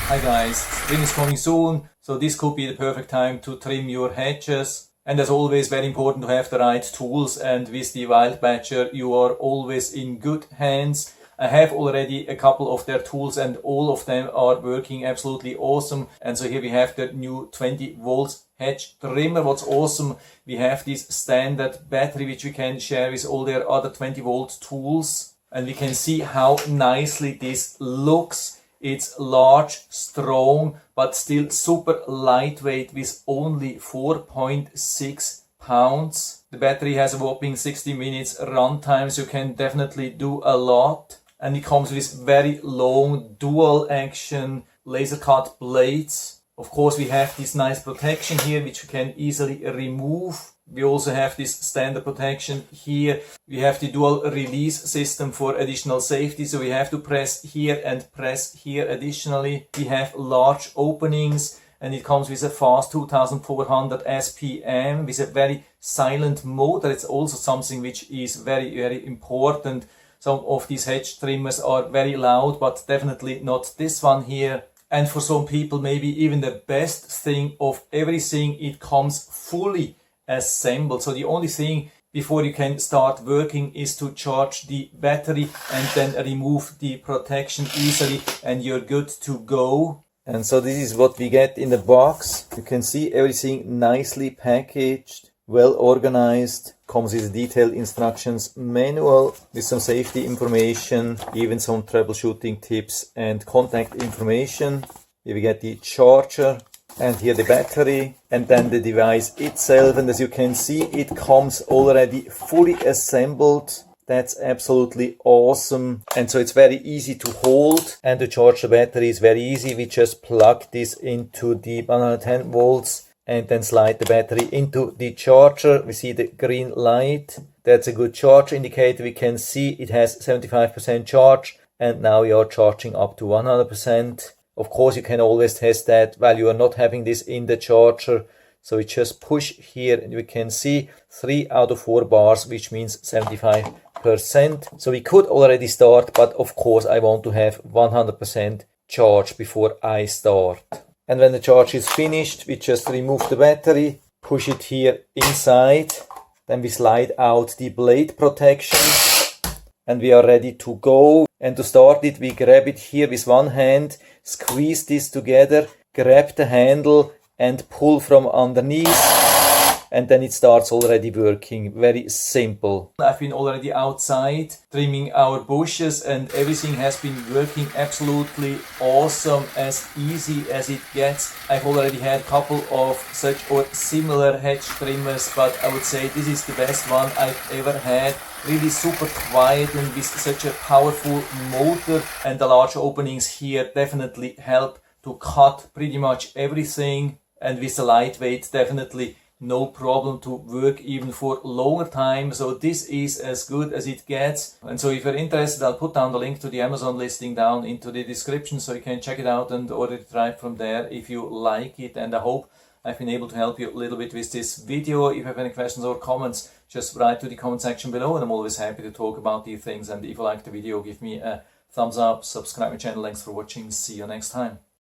Hi guys, spring is coming soon, so this could be the perfect time to trim your hedges. And as always, very important to have the right tools, and with the Wild Badger you are always in good hands. I have already a couple of their tools and all of them are working absolutely awesome. And so here we have the new 20 volts Hedge trimmer. What's awesome, we have this standard battery which we can share with all their other 20 volt tools. And we can see how nicely this looks. It's large, strong, but still super lightweight with only 4.6 pounds. The battery has a whopping 60 minutes runtime, so you can definitely do a lot. And it comes with very long dual action laser cut blades. Of course, we have this nice protection here which you can easily remove. We also have this standard protection here. We have the dual release system for additional safety, so we have to press here and press here additionally. We have large openings and it comes with a fast 2400 SPM with a very silent motor. It's also something which is very, very important. Some of these hedge trimmers are very loud, but definitely not this one here. And for some people, maybe even the best thing of everything, it comes fully assembled. So the only thing before you can start working is to charge the battery and then remove the protection easily and you're good to go. And so this is what we get in the box. You can see everything nicely packaged, well organized. Comes with a detailed instructions manual with some safety information, even some troubleshooting tips and contact information. Here we get the charger and here the battery and then the device itself. And as you can see, it comes already fully assembled. That's absolutely awesome. And so it's very easy to hold, and to charge the battery is very easy. We just plug this into the 110 volts and then slide the battery into the charger. We see the green light. That's a good charge indicator. We can see it has 75% charge and now we are charging up to 100%. Of course, you can always test that while you are not having this in the charger. So we just push here and we can see 3 out of 4 bars, which means 75%. So we could already start, but of course I want to have 100% charge before I start. And when the charge is finished, we just remove the battery, push it here inside, then we slide out the blade protection and we are ready to go. And to start it, we grab it here with one hand, squeeze this together, grab the handle and pull from underneath. And then it starts already working. Very simple. I've been already outside trimming our bushes and everything has been working absolutely awesome, as easy as it gets. I've already had a couple of such or similar hedge trimmers, but I would say this is the best one I've ever had. Really super quiet and with such a powerful motor, and the large openings here definitely help to cut pretty much everything, and with the lightweight definitely no problem to work even for longer time. So this is as good as it gets. And so if you're interested, I'll put down the link to the Amazon listing down into the description so you can check it out and order it right from there if you like it. And I hope I've been able to help you a little bit with this video. If you have any questions or comments, just write to the comment section below and I'm always happy to talk about these things. And if you like the video, give me a thumbs up, subscribe my channel. Thanks for watching. See you next time.